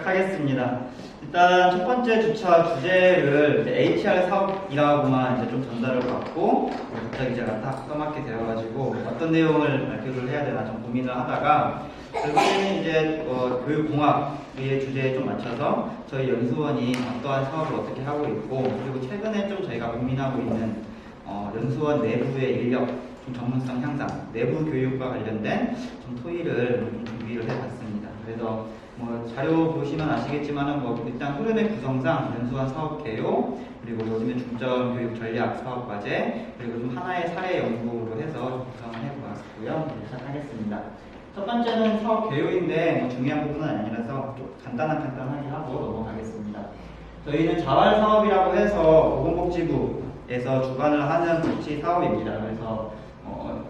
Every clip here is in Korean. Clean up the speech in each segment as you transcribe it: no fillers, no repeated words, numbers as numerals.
시작하겠습니다. 일단 첫 번째 주차 주제를 이제 HR 사업이라고만 이제 좀 전달을 받고 갑자기 제가 딱 써맞게 되어가지고 어떤 내용을 발표를 해야 되나 좀 고민을 하다가 결국에는 이제 교육공학의 주제에 좀 맞춰서 저희 연수원이 어떠한 사업을 어떻게 하고 있고 그리고 최근에 좀 저희가 고민하고 있는 연수원 내부의 인력 좀 전문성 향상, 내부 교육과 관련된 좀 토의를 좀 준비를 해봤습니다. 그래서 뭐 자료 보시면 아시겠지만은 뭐 일단 흐름의 구성상 연수원 사업 개요, 그리고 요즘에 중점 교육 전략 사업 과제, 그리고 좀 하나의 사례 연구로 해서 구성을 해보았고요. 시작하겠습니다. 첫 번째는 사업 개요인데 뭐 중요한 부분은 아니라서 좀 간단하게 하고 넘어가겠습니다. 저희는 자활 사업이라고 해서 보건복지부에서 주관을 하는 복지 사업입니다. 그래서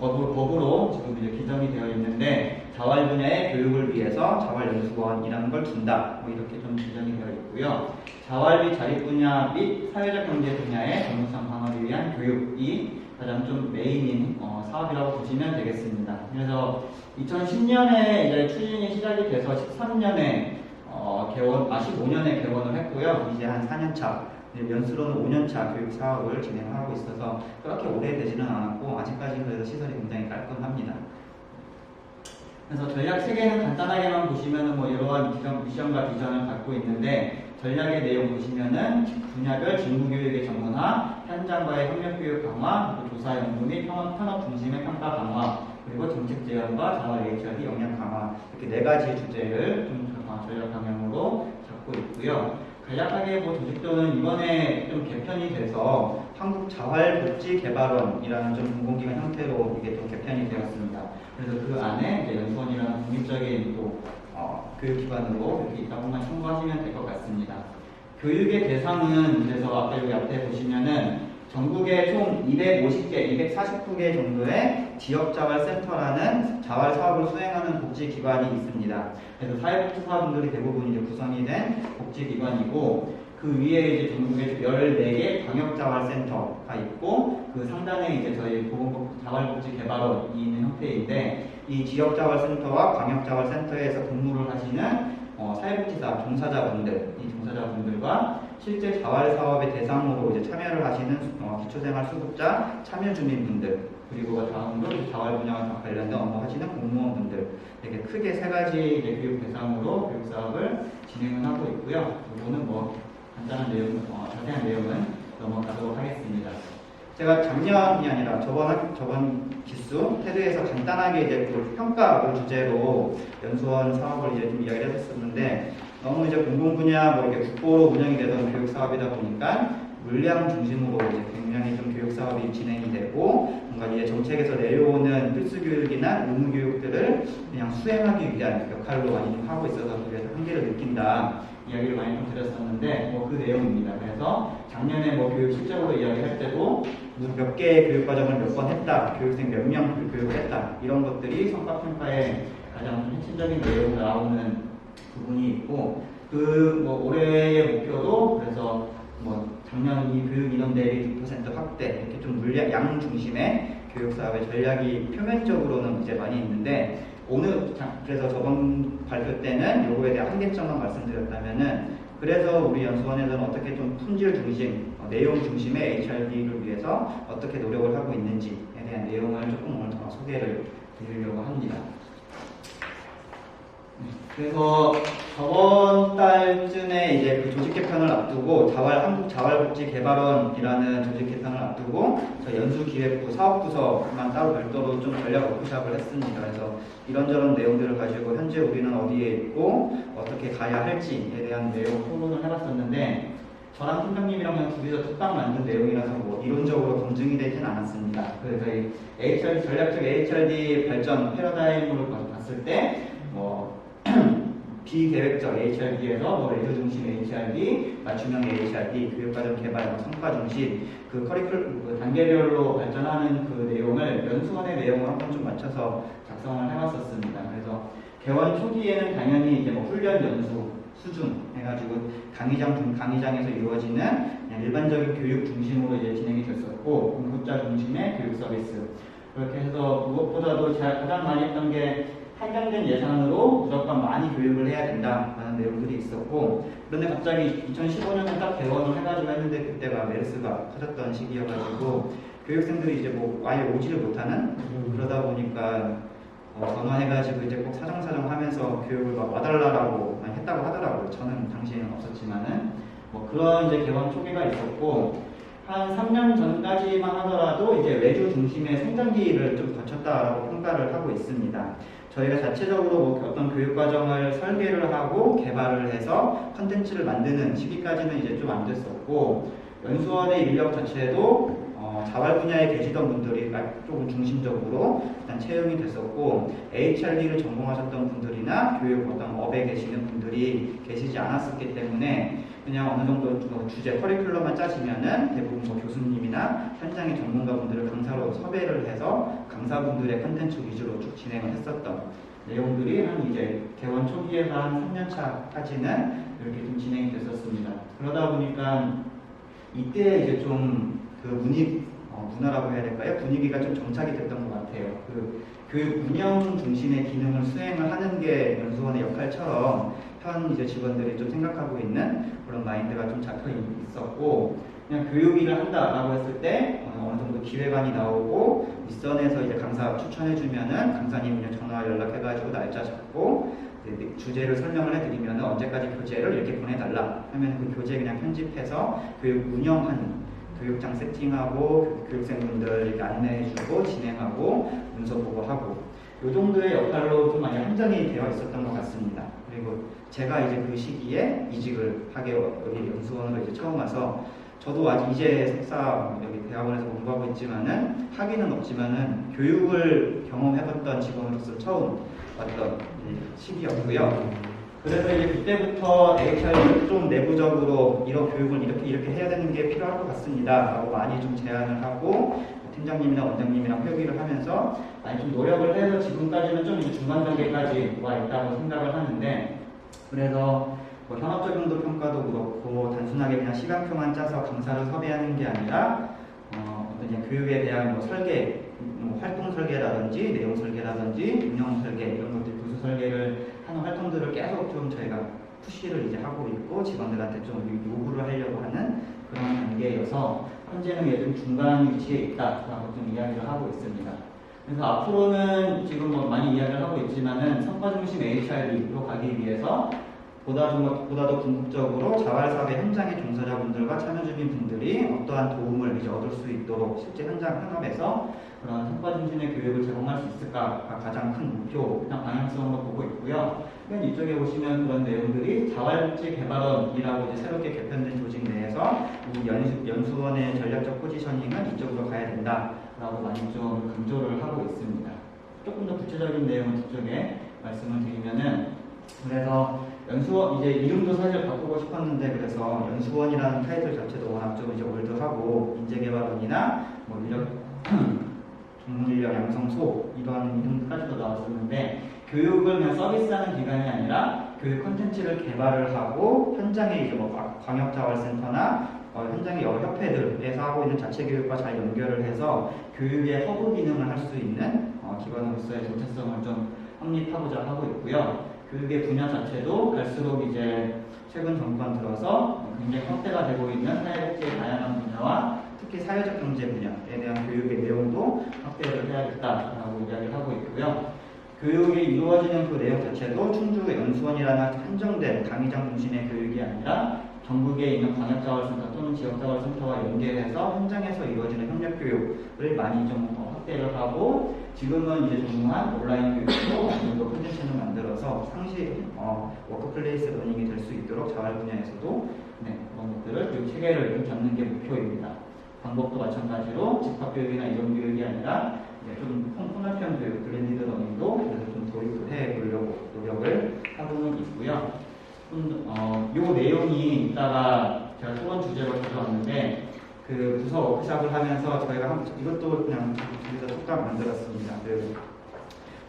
법으로 지금 이제 규정이 되어 있는데 자활 분야의 교육을 위해서 자활연수원이라는 걸 둔다. 뭐 이렇게 좀 규정이 되어 있고요. 자활 및 자립 분야 및 사회적 경제 분야의 전문성 강화를 위한 교육이 가장 좀 메인인 사업이라고 보시면 되겠습니다. 그래서 2010년에 이제 추진이 시작이 돼서 13년에 15년에 개원을 했고요. 이제 한 4년차. 연수로는 5년차 교육 사업을 진행하고 있어서 그렇게 오래되지는 않았고 아직까지는 그래도 시설이 굉장히 깔끔합니다. 그래서 전략 체계는 간단하게만 보시면은 뭐 이러한 미션과 비전을 갖고 있는데 전략의 내용 보시면은 분야별 직무교육의 전문화, 현장과의 협력교육 강화, 그리고 조사 연구 및 현업 중심의 평가 강화, 그리고 정책 제안과 자활 HRD 역량 강화 이렇게 4가지 주제를 좀 전략 방향으로 잡고 있고요. 간략하게 뭐 조직도는 이번에 좀 개편이 돼서 한국자활복지개발원이라는 좀 공공기관 형태로 이게 좀 개편이 되었습니다. 그래서 그 안에 이제 연수원이라는 독립적인 또 교육기관으로 이렇게 있다고만 참고하시면 될 것 같습니다. 교육의 대상은 그래서 아까 여기 앞에 보시면은 전국에 총 250개, 249개 정도의 지역자활센터라는 자활 사업을 수행하는 복지기관이 있습니다. 그래서 사회복지사분들이 대부분 이제 구성이 된 복지기관이고 그 위에 이제 전국에 14개 광역자활센터가 있고 그 상단에 이제 저희 자활복지개발원이 있는 형태인데 이 지역자활센터와 광역자활센터에서 근무를 하시는 사회복지사 종사자분들, 이 종사자분들과 실제 자활 사업의 대상으로 이제 참여를 하시는 기초생활 수급자, 참여주민분들, 그리고 다음으로 자활 분야와 관련된 업무 하시는 공무원분들, 이렇게 크게 3가지 이제 교육 대상으로 교육 사업을 진행을 하고 있고요. 이거는 뭐 간단한 내용, 자세한 내용은 넘어가도록 하겠습니다. 제가 작년이 아니라 저번 기수 테드에서 간단하게 이제 그 평가를 주제로 연수원 사업을 이제 좀 이야기를 했었는데 너무 이제 공공 분야 뭐 이렇게 국보로 운영이 되던 교육 사업이다 보니까 물량 중심으로 이제 굉장히 좀 교육 사업이 진행이 되고 뭔가 이제 정책에서 내려오는 필수 교육이나 의무 교육들을 그냥 수행하기 위한 역할로 많이 좀 하고 있어서 그래서 한계를 느낀다. 이야기를 많이 좀 드렸었는데 뭐 그 내용입니다. 그래서 작년에 뭐 교육 실적으로 이야기할 때도 몇 개의 교육 과정을 몇 번 했다, 교육생 몇 명 교육을 했다 이런 것들이 성과 평가에 가장 핵심적인 내용으로 나오는 부분이 있고 그 뭐 올해의 목표도 그래서 뭐 작년 이 교육 인원 대비 2% 확대 이렇게 좀 물량 양 중심의 교육 사업의 전략이 표면적으로는 이제 많이 있는데 그래서 저번 발표 때는 요거에 대한 한계점만 말씀드렸다면은 그래서 우리 연수원에서는 어떻게 좀 품질 중심, 내용 중심의 HRD를 위해서 어떻게 노력을 하고 있는지에 대한 내용을 조금 오늘 더 소개를 드리려고 합니다. 그래서 저번 달쯤에 이제 그 조직 개편을 앞두고 한국자활복지개발원이라는 조직 개편을 앞두고 저희 연수기획부 사업부서만 따로 별도로 좀 전략 워크숍을 했습니다. 그래서 이런저런 내용들을 가지고 현재 우리는 어디에 있고 어떻게 가야 할지에 대한 내용 토론을 해봤었는데 저랑 팀장님이랑 그냥 둘이서 뚝딱 만든 내용이라서 뭐 이론적으로 검증이 되진 않았습니다. 그래서 이 HRD 전략적 HRD 발전 패러다임으로 봤을 때 비계획적 HRD에서 뭐 레저 중심 HRD, 맞춤형 HRD, 교육과정 개발, 성과 중심, 그 커리큘럼 단계별로 발전하는 그 내용을 연수원의 내용을 한번 좀 맞춰서 작성을 해봤었습니다. 그래서 개원 초기에는 당연히 이제 뭐 훈련 연수 수준 해가지고 강의장에서 이루어지는 그냥 일반적인 교육 중심으로 이제 진행이 됐었고 공급자 중심의 교육 서비스 그렇게 해서 무엇보다도 제가 가장 많이 했던 게 한정된 예산으로 무조건 많이 교육을 해야 된다라는 그런 내용들이 있었고, 그런데 갑자기 2015년에 딱 개원을 해가지고 했는데 그때가 메르스가 터졌던 시기여가지고 교육생들이 이제 뭐 아예 오지를 못하는 그러다 보니까 전화해가지고 이제 꼭 사정사정 하면서 교육을 막 와달라고 많이 했다고 하더라고요. 저는 당시에는 없었지만은 뭐 그런 이제 개원 초기가 있었고, 한 3년 전까지만 하더라도 이제 외주 중심의 성장기를 좀 거쳤다라고 평가를 하고 있습니다. 저희가 자체적으로 뭐 어떤 교육 과정을 설계를 하고 개발을 해서 컨텐츠를 만드는 시기까지는 이제 좀 안 됐었고, 연수원의 인력 자체도 자활 분야에 계시던 분들이 조금 중심적으로 일단 채용이 됐었고, HRD를 전공하셨던 분들이나 교육 어떤 업에 계시는 분들이 계시지 않았었기 때문에 그냥 어느 정도 주제 커리큘럼만 짜시면은 대부분 뭐 교수님이나 현장의 전문가분들을 강사로 섭외를 해서 강사분들의 컨텐츠 위주로 쭉 진행을 했었던 내용들이 한 이제 개원 초기에서 한 3년차까지는 이렇게 좀 진행이 됐었습니다. 그러다 보니까 이때 이제 좀 그 문화라고 해야 될까요? 분위기가 좀 정착이 됐던 것 같아요. 그 교육 운영 중심의 기능을 수행을 하는 게 연수원의 역할처럼 현 이제 직원들이 좀 생각하고 있는 그런 마인드가 좀 잡혀 있었고, 그냥 교육 일을 한다라고 했을 때 어느 정도 기획안이 나오고 윗선에서 이제 강사 추천해주면은 강사님 그냥 전화 연락해가지고 날짜 잡고 주제를 설명을 해드리면 언제까지 교재를 이렇게 보내달라 하면 그 교재 그냥 편집해서 교육 운영하는, 교육장 세팅하고 교육생분들 이렇게 안내해주고 진행하고 문서 보고하고 이 정도의 역할로 좀 많이 한정이 되어 있었던 것 같습니다. 그리고 제가 이제 그 시기에 이직을 하게 여기 연수원으로 이제 처음 와서, 저도 아직 이제 석사 여기 대학원에서 공부하고 있지만은 학위는 없지만은 교육을 경험해봤던 직원으로서 처음 왔던 시기였고요. 그래서 이제 그때부터 HR을 좀 내부적으로 이런 교육을 이렇게 해야 되는 게 필요할 것 같습니다 라고 많이 좀 제안을 하고, 팀장님이나 원장님이랑 협의를 하면서 많이 좀 노력을 해서 지금까지는 좀 이제 중간 단계까지 와 있다고 생각을 하는데, 그래서 뭐 현업 적용도 평가도 그렇고 단순하게 그냥 시간표만 짜서 강사를 섭외하는 게 아니라 어떤 그냥 교육에 대한 뭐 설계, 뭐 활동 설계라든지 내용 설계라든지 운영 설계 이런 것들, 부수 설계를 하는 활동들을 계속 좀 저희가 푸시를 이제 하고 있고 직원들한테 좀 요구를 하려고 하는 그런 단계여서 현재는 예전 중간 위치에 있다라고 좀 이야기를 하고 있습니다. 그래서 앞으로는 지금 뭐 많이 이야기를 하고 있지만은 성과 중심 HR로 가기 위해서 보다 더 궁극적으로 자활사업의 현장의 종사자분들과 참여주민분들이 어떠한 도움을 이제 얻을 수 있도록 실제 현장 현업에서 그런 성과 중심의 교육을 제공할 수 있을까가 가장 큰 목표, 방향성으로 보고 있고요. 맨 이쪽에 보시면 그런 내용들이 자활복지 개발원이라고 이제 새롭게 개편된 조직 내에서 이 연수원의 전략적 포지셔닝은 이쪽으로 가야 된다라고 많이 좀 강조를 하고 있습니다. 조금 더 구체적인 내용은 뒤쪽에 말씀을 드리면은, 그래서 연수원 이제 이름도 사실 바꾸고 싶었는데, 그래서 연수원이라는 타이틀 자체도 워낙 좀 이제 올드하고 인재개발원이나 뭐 인력 전문인력 양성소 이런 이름까지도 나왔었는데, 교육을 그냥 서비스하는 기관이 아니라 교육 콘텐츠를 개발을 하고 현장에 이제 뭐 광역자활센터나 현장의 여러 협회들에서 하고 있는 자체 교육과 잘 연결을 해서 교육의 허브 기능을 할 수 있는 기관으로서의 정체성을 좀 확립하고자 하고 있고요. 교육의 분야 자체도 갈수록 이제 최근 정권 들어서 굉장히 확대가 되고 있는 사회복지의 다양한 분야와 특히 사회적 경제 분야에 대한 교육의 내용도 확대를 해야겠다라고 이야기를 하고 있고요. 교육이 이루어지는 그 내용 자체도 충주 연수원이라는 한정된 강의장 중심의 교육이 아니라 전국에 있는 광역자활센터 또는 지역자활센터와 연계해서 현장에서 이루어지는 협력교육을 많이 좀 확대를 하고, 지금은 이제 전무한 온라인 교육도 어느 정도 콘텐츠를 만들어서 상시 워크플레이스 러닝이 될 수 있도록 자활 분야에서도 그런 것들을 교육 체계를 좀 잡는 게 목표입니다. 방법도 마찬가지로 집합교육이나 이전 교육이 아니라 좀 혼합형 교육, 블렌디드 러닝도 그래서 좀 도입을 해보려고 노력을 하고는 있고요. 요 내용이 이따가 제가 토론 주제로 가져왔는데, 그 부서 워크샵을 하면서 저희가 이것도 그냥 여기서 톡감 만들었습니다. 그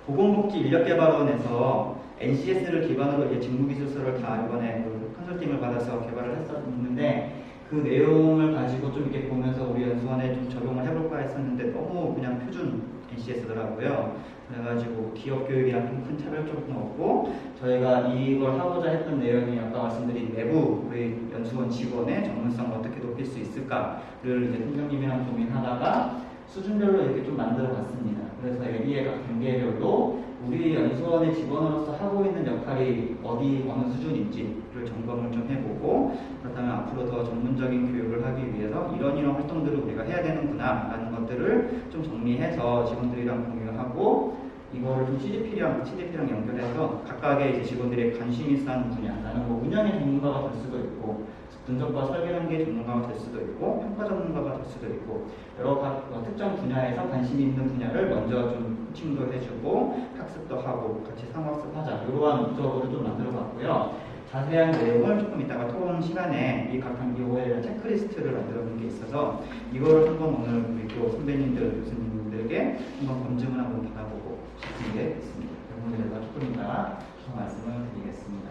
보건복지 인력개발원에서 NCS를 기반으로 이제 직무기술서를 다 이번에 그 컨설팅을 받아서 개발을 했었는데, 그 내용을 가지고 좀 이렇게 보면서 우리 연수원에 좀 적용을 해볼까 했었는데 너무 그냥 표준 NCS더라고요. 그래가지고 기업 교육이랑 좀 큰 차별점도 없고 저희가 이걸 하고자 했던 내용이 아까 말씀드린 내부 우리 연수원 직원의 전문성을 어떻게 높일 수 있을까를 이제 팀장님이랑 고민하다가 수준별로 이렇게 좀 만들어 봤습니다. 그래서 AB의 각 단계별로 우리 연수원의 직원으로서 하고 있는 역할이 어느 수준인지를 점검을 좀 해보고 그렇다면 앞으로 더 전문적인 교육을 하기 위해서 이런 활동들을 우리가 해야 되는구나 라는 것들을 좀 정리해서 직원들이랑 공유하고 이거를 좀 CDP랑 연결해서 각각의 이제 직원들의 관심이 있는 분야, 나는 뭐 운영의 전문가가 될 수도 있고 분석과 설계 단계 전문가가 될 수도 있고 평가 전문가가 될 수도 있고 여러 특정 분야에서 관심이 있는 분야를 먼저 좀 코칭도 해주고 학습도 하고 같이 상호학습하자 이러한 목적으로 좀 만들어봤고요. 자세한 내용을 조금 이따가 토론 시간에 이 각 단계에 체크리스트를 만들어 놓은 게 있어서 이걸 한번 오늘 우리 또 선배님들 교수님들에게 한번 검증을 한번 받아보고 싶은 게 있습니다. 오늘 제가 조금 이따가 말씀을 드리겠습니다.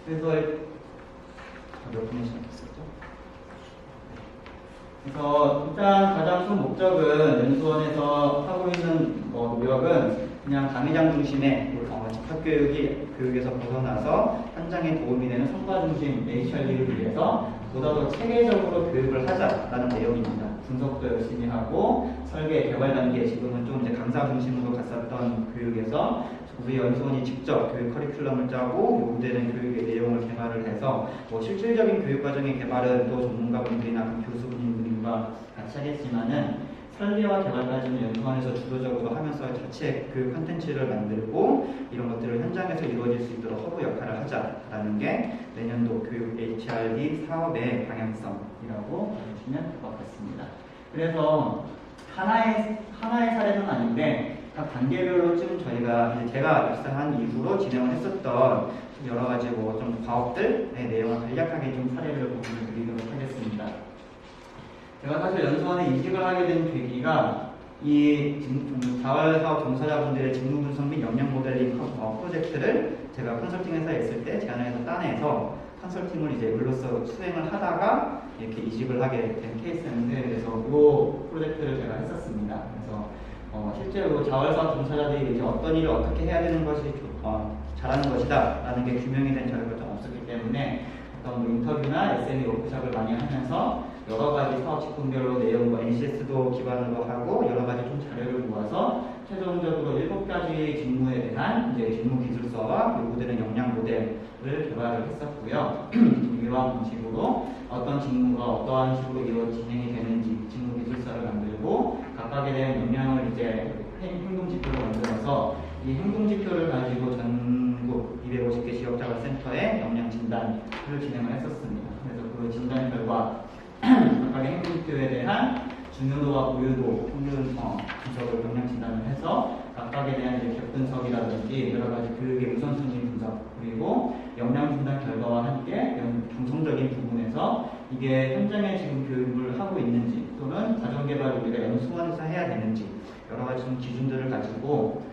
그래서 몇 분에 시작했었죠? 그래서 일단 가장 큰 목적은 연수원에서 하고 있는 노력은 그냥 강의장 중심의 집합교육에서 벗어나서 현장에 도움이 되는 성과 중심 HRD를 위해서 보다 더 체계적으로 교육을 하자라는 내용입니다. 분석도 열심히 하고 설계, 개발 단계 지금은 좀 이제 강사 중심으로 갔었던 교육에서 우리 연수원이 직접 교육 커리큘럼을 짜고 요구되는 교육의 내용을 개발을 해서 실질적인 교육 과정의 개발은 또 전문가분들이나 교수님들과 같이 하겠지만은 설계와 개발까지는 연수원에서 주도적으로 하면서 자체 교육 콘텐츠를 만들고 이런 것들을 현장에서 이루어질 수 있도록 허브 역할을 하자라는 게 내년도 교육 HRD 사업의 방향성이라고 보시면 될 것 같습니다. 그래서 하나의 사례는 아닌데 각 단계별로 지금 저희가 제가 입사한 이후로 진행을 했었던 여러 가지 좀 과업들의 내용을 간략하게 좀 사례를 공유를 드리도록 하겠습니다. 제가 사실 연수원에 이직을 하게 된 계기가 이 자활사업 종사자분들의 직무 분석 및 역량 모델링 프로젝트를 제가 컨설팅 회사에 있을 때 제안해서 따내서 컨설팅을 이제 을로서 수행을 하다가 이렇게 이직을 하게 된 케이스였는데 그래서 이 프로젝트를 제가 했었습니다. 그래서 실제로 자활사업 종사자들이 이제 어떤 일을 어떻게 해야 되는 것이 잘하는 것이다 라는 게 규명이 된 자료가 좀 없었기 때문에 어떤 인터뷰나 SNE 워크숍을 많이 하면서 여러 가지 사업 직군별로 내용, NCS도 기반으로 하고 여러 가지 좀 자료를 모아서 최종적으로 7가지 직무에 대한 이제 직무 기술서와 요구되는 역량 모델을 개발을 했었고요. 이러한 방식으로 어떤 직무가 어떠한 식으로 진행이 되는지 직무 기술서를 만들고 각각에 대한 역량을 이제 행동 지표로 만들어서 이 행동 지표를 가지고 전국 250개 지역자활센터에 역량 진단을 진행을 했었습니다. 그래서 그 진단 결과 각각의 행동 지표에 대한 중요도와 고유도 평균 분석을 역량 진단을 해서 각각에 대한 이제 갭 분석이라든지 여러 가지 교육의 우선순위 분석 그리고 역량 진단 결과와 함께 경성적인 부분에서 이게 현장에 지금 교육을 하고 있는지 또는 과정 개발을 우리가 연수원에서 해야 되는지 여러 가지 좀 기준들을 가지고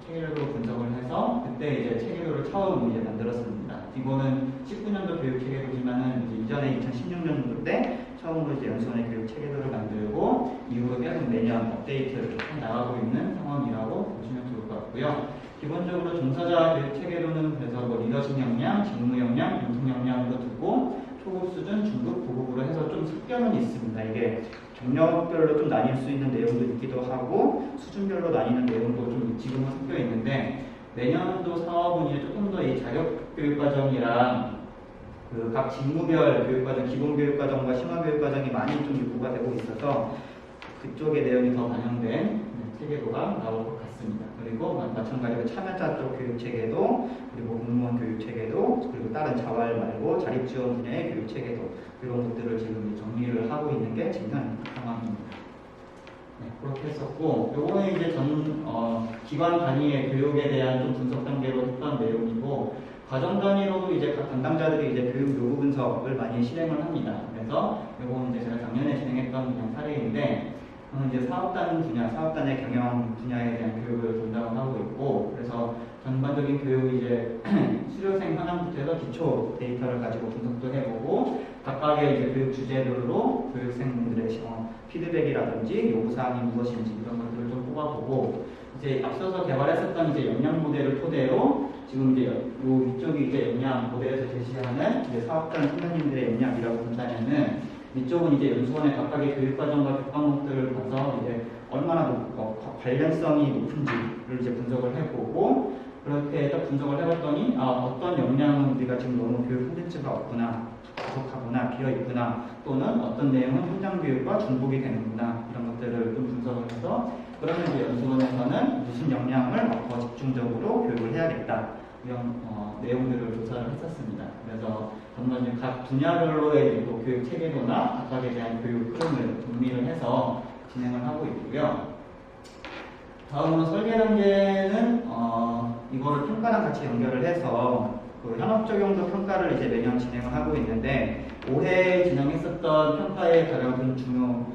체계적으로 분석을 해서 그때 이제 체계도를 처음 이제 만들었습니다. 이거는 19년도 교육 체계도지만은 이전에 2016년도 때 처음으로 이제 연수원의 교육 체계도를 만들고 이후로 계속 매년 업데이트를 해 나가고 있는 상황이라고 보시면 좋을 것 같고요. 기본적으로 종사자 교육 체계도는 그래서 리더십 역량, 직무 역량, 유통 역량으로 두고 초급 수준, 중급, 고급으로 해서 좀 섞여는 있습니다. 이게 경력별로 좀 나뉠 수 있는 내용도 있기도 하고 수준별로 나뉘는 내용도 좀 지금은 섞여 있는데 내년도 사업은 이제 조금 더 이 자격 교육 과정이랑 그 각 직무별 교육 과정, 기본 교육 과정과 심화 교육 과정이 많이 좀 요구가 되고 있어서 그쪽의 내용이 더 반영된 체계도가 나올 것 같습니다. 그리고 마찬가지로 참여자 쪽 교육 체계도 그리고 공무원 교육 체계도 그리고 다른 자활 말고 자립 지원 분야의 교육 체계도 이런 것들을 지금 정리를 하고 있는 게 지금 상황입니다. 네, 그렇게 했었고 요거는 이제 기관 단위의 교육에 대한 좀 분석 단계로 했던 내용이고 과정 단위로도 이제 각 담당자들이 이제 교육 요구 분석을 많이 실행을 합니다. 그래서 요거는 이제 제가 작년에 진행했던 그냥 사례인데 이제 사업단 분야, 사업단의 경영 분야에 대한 교육을 담당을 하고 있고 그래서 전반적인 교육이 이제 수료생 현황부터 해서 기초 데이터를 가지고 분석도 해보고 각각의 이제 교육 주제별로 교육생들의 피드백이라든지 요구사항이 무엇인지 이런 것들을 좀 뽑아보고 이제 앞서서 개발했었던 이제 역량 모델을 토대로 지금 이제 요 위쪽이 이제 역량 모델에서 제시하는 이제 사업단 선생님들의 역량이라고 본다면은 이쪽은 이제 연수원의 각각의 교육과정과 교과목들을 봐서 이제 얼마나 관련성이 높은지를 이제 분석을 해보고 그렇게 딱 분석을 해봤더니 어떤 역량은 우리가 지금 너무 교육 콘텐츠가 없구나 부족하구나 비어있구나 또는 어떤 내용은 현장 교육과 중복이 되는구나 이런 것들을 좀 분석을 해서 그러면 이제 연수원에서는 무슨 역량을 더 집중적으로 교육을 해야겠다 이런 내용들을 조사를 했었습니다. 그래서 정말 이제 각 분야별로의 또 교육 체계도나 각각에 대한 교육 흐름을 정리를 해서 진행을 하고 있고요. 다음으로 설계 단계는 이거를 평가랑 같이 연결을 해서 그 현업 적용도 평가를 이제 매년 진행을 하고 있는데 올해 진행했었던 평가의 가장 중요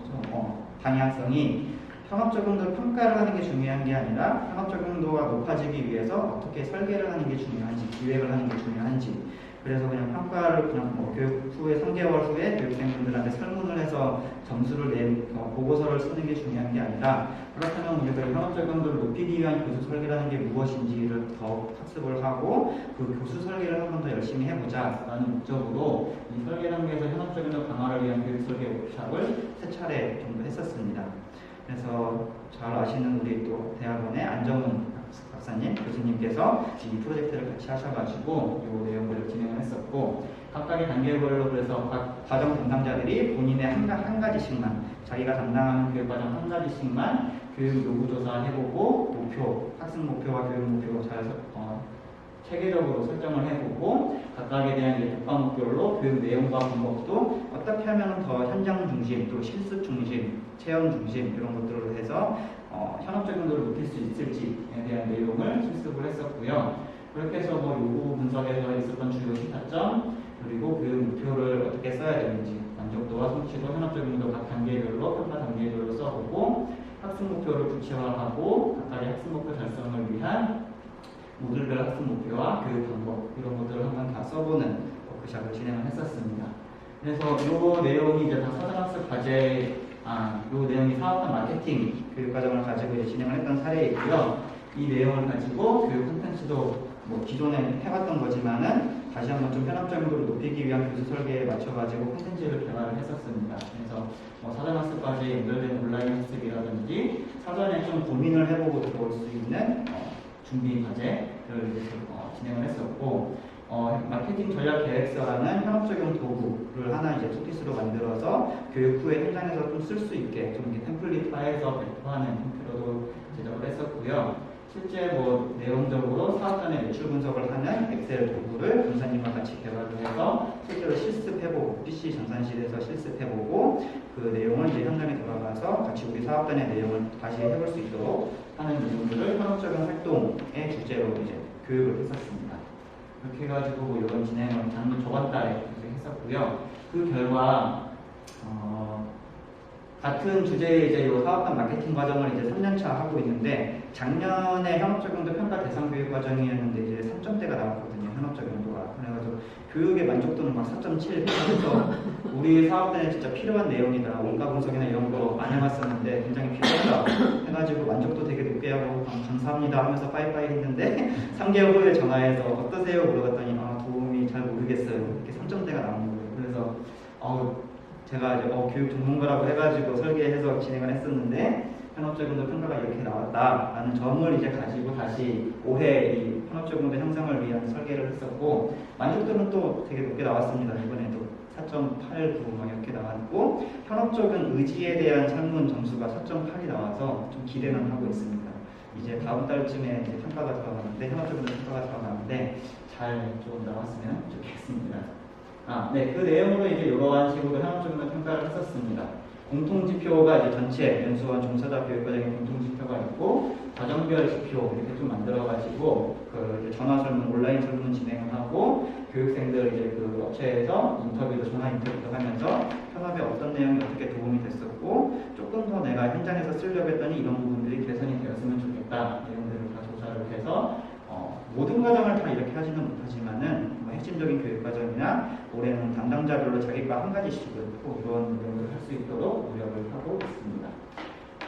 방향성이 현업 적용도 평가를 하는 게 중요한 게 아니라 현업 적용도가 높아지기 위해서 어떻게 설계를 하는 게 중요한지 기획을 하는 게 중요한지 그래서 그냥 평가를 그냥 교육 후에 3개월 후에 교육생분들한테 설문을 해서 점수를 낸 보고서를 쓰는 게 중요한 게 아니라 그렇다면 우리가 현업 적용도를 높이기 위한 교수 설계라는 게 무엇인지를 더 학습을 하고 그 교수 설계를 한 번 더 열심히 해보자 라는 목적으로 이 설계 단계에서 현업 적용도 강화를 위한 교육 설계 워크숍을 3차례 정도 했었습니다. 그래서 잘 아시는 우리 또 대학원의 안정훈 박사님, 교수님께서 이 프로젝트를 같이 하셔가지고 이 내용들을 진행을 했었고 각각의 단계별로 그래서 각 과정 담당자들이 본인의 한 가지씩만 자기가 담당하는 교육과정 한 가지씩만 교육 요구조사 해보고 목표, 학습 목표와 교육 목표 잘 체계적으로 설정을 해보고 각각에 대한 교과 목표로 교육 내용과 방법도 어떻게 하면 더 현장 중심, 또 실습 중심, 체험 중심 이런 것들로 해서 현업 적용도를 높일 수 있을지에 대한 내용을 실습을 했었고요. 그렇게 해서 요구 분석에서 있었던 주요 시타점 그리고 교육 목표를 어떻게 써야 되는지 만족도와 성취도, 현업 적용도 각 단계별로 평가 단계별로 써보고 학습 목표를 구체화하고 각각의 학습 목표 달성을 위한 모듈별 학습 목표와 교육 방법 이런 것들을 한번 다 써보는 워크숍을 진행을 했었습니다. 그래서 이 내용이 이제 다 사전학습 과제, 이 내용이 사업단 마케팅 교육과정을 가지고 이제 진행을 했던 사례이고요. 이 내용을 가지고 교육 콘텐츠도 기존에 해왔던 거지만은 다시 한번 좀 현업적으로 높이기 위한 교수 설계에 맞춰가지고 콘텐츠를 개발을 했었습니다. 그래서 사전학습 과제에 연결된 온라인 학습이라든지 사전에 좀 고민을 해보고 들어올 수 있는 준비 과제를 진행을 했었고 마케팅 전략 계획서라는 현업 적용 도구를 하나 이제 토티스로 만들어서 교육 후에 현장에서 좀 쓸 수 있게 좀 이렇게 템플릿화해서 배포하는 형태로도 제작을 했었고요. 실제 내용적으로 사업단의 매출 분석을 하는 엑셀 도구를 강사님과 같이 개발을 해서 실제로 실습해보고 PC 전산실에서 실습해보고 그 내용을 이제 현장에 돌아가서 같이 우리 사업단의 내용을 다시 해볼 수 있도록 하는 내용들을 현업적인 활동의 주제로 이제 교육을 했었습니다. 그렇게 해가지고 이런 진행을 저번 달에 했었고요. 그 결과 같은 주제의 이제 이 사업단 마케팅 과정을 이제 3년차 하고 있는데 작년에 현업적용도 평가 대상 교육 과정이었는데 이제 3점대가 나왔거든요. 현업적용도가. 그래가지고 교육의 만족도는 막 4.7 하면서 우리 사업단에 진짜 필요한 내용이다. 원가 분석이나 이런 거 안 해봤었는데 굉장히 필요하다. 해가지고 만족도 되게 높게 하고 감사합니다 하면서 빠이빠이 했는데 3개월 후에 전화해서 어떠세요? 물어봤더니 도움이 잘 모르겠어요. 이렇게 3점대가 나온 거예요. 그래서 제가 이제 교육 전문가라고 해가지고 설계해서 진행을 했었는데 현업적용도 평가가 이렇게 나왔다라는 점을 이제 가지고 다시 올해 이 현업적용도 형성을 위한 설계를 했었고 만족도는 또 되게 높게 나왔습니다. 이번에도 4.89 막 이렇게 나왔고 현업적인 의지에 대한 설문 점수가 4.8이 나와서 좀 기대는 하고 있습니다. 이제 다음 달쯤에 이제 평가가 들어가는데 현업적인 평가가 들어가는데 잘 좀 나왔으면 좋겠습니다. 네, 그 내용으로 이제 이러한 식으로 현업적인 평가를 했었습니다. 공통지표가 이제 전체 연수원 종사자 교육과정의 공통지표가 있고 과정별 지표 이렇게 좀 만들어가지고 그 이제 전화 설문, 온라인 설문 진행을 하고 교육생들 이제 그 업체에서 인터뷰도 전화 인터뷰도 하면서 현업에 어떤 내용이 어떻게 도움이 됐었고 조금 더 내가 현장에서 쓰려고 했더니 이런 부분들이 개선이 되었으면 좋겠다 내용들을 다 조사를 해서 모든 과정을 다 이렇게 하지는 못하지만은 핵심적인 교육과정이나 올해는 담당자별로 자기과 한 가지씩은 꼭 이런 노력을 할 수 있도록 노력을 하고 있습니다.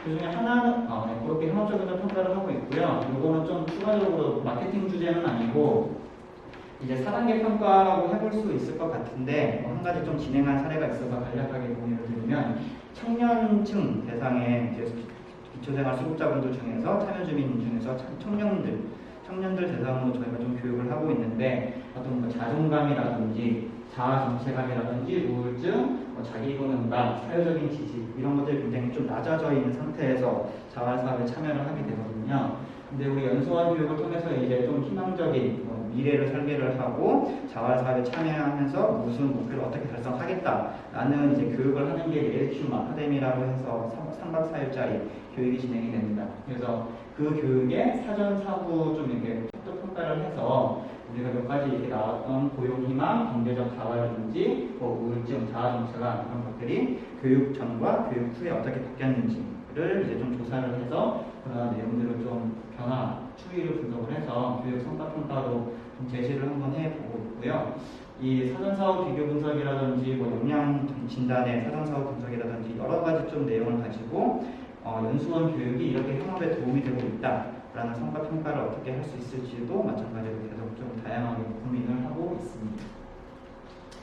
그 중에 하나는 그렇게 현업적인 평가를 하고 있고요. 이거는 좀 추가적으로 마케팅 주제는 아니고 이제 4단계 평가라고 해볼 수 있을 것 같은데 한 가지 좀 진행한 사례가 있어서 간략하게 공유를 드리면 청년층 대상의 이제 기초생활 수급자분들 중에서 참여주민 중에서 청년들 대상으로 저희가 좀 교육을 하고 있는데 어떤 뭐 자존감이라든지 자아 정체감이라든지 우울증, 자기고능감, 사회적인 지식 이런 것들이 굉장히 좀 낮아져 있는 상태에서 자활사업에 참여를 하게 되거든요. 근데 우리 연수원 교육을 통해서 이제 좀 희망적인 미래를 설계를 하고 자활사업에 참여하면서 무슨 목표를 어떻게 달성하겠다라는 이제 교육을 하는 게 레이큐 아카데미라고 해서 3박 4일짜리 교육이 진행이 됩니다. 그래서 그 교육에 사전 사후 좀 이렇게 톡톡 평가를 해서 우리가 몇 가지 이렇게 나왔던 고용희망, 경제적 자활이든지 우울증, 자아정체감 이런 것들이 교육 전과 교육 후에 어떻게 바뀌었는지를 이제 좀 조사를 해서 그런 내용들을 좀 변화, 추이를 분석을 해서 교육 성과 평가로 좀 제시를 한번 해보고 있고요. 이 사전사후 비교 분석이라든지 역량 진단의 사전사후 분석이라든지 여러 가지 좀 내용을 가지고 연수원 교육이 이렇게 현업에 도움이 되고 있다라는 성과 평가를 어떻게 할 수 있을지도 마찬가지로 계속 좀 다양하게 고민을 하고 있습니다.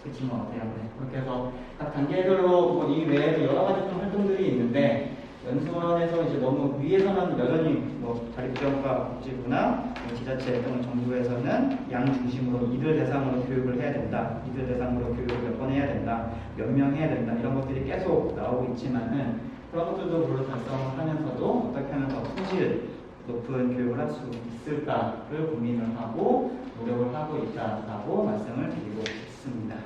그치 뭐 어때요? 네. 그렇게 해서 각 단계별로 이 외에도 여러 가지 좀 활동들이 있는데 연수원에서 이제 너무 위에서는 여전히 자립지원과 복지부나 지자체 또는 정부에서는 양 중심으로 이들 대상으로 교육을 해야 된다, 이들 대상으로 교육을 몇 번 해야 된다, 몇 명 해야 된다 이런 것들이 계속 나오고 있지만은 그런 것들도 물론 달성을 하면서도 어떻게 하면 더 품질 높은 교육을 할 수 있을까를 고민을 하고 노력을 하고 있다라고 말씀을 드리고 싶습니다.